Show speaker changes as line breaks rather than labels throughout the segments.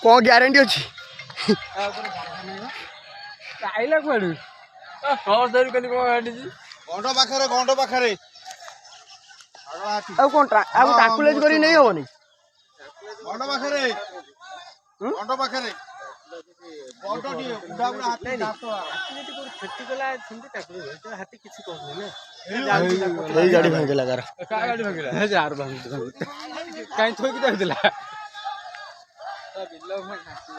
कौन ग्यारंटी अच्छी
आइला कुआडू टॉर्च धरि कली को गाडी जी
गंड पाखरे
अब कौन अब टाकुलेज करी नहीं होनी
गंड पाखरे गंड टिए बुढ़ा बुढ़ा हाथी दांत
छट्टी गला सेमती टाकुले हाथी किछि कहले ना
यही गाड़ी भांग लगा
का गाडी भागिला हे यार भांग काई थोई कि जाइदिला बिल्लो में नाची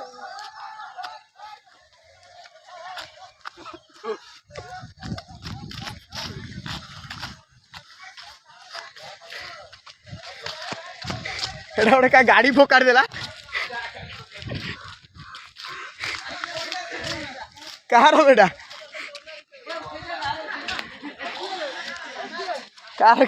एटा गोटे का गाड़ी फोकाड़ देला कार बेटा कार भाई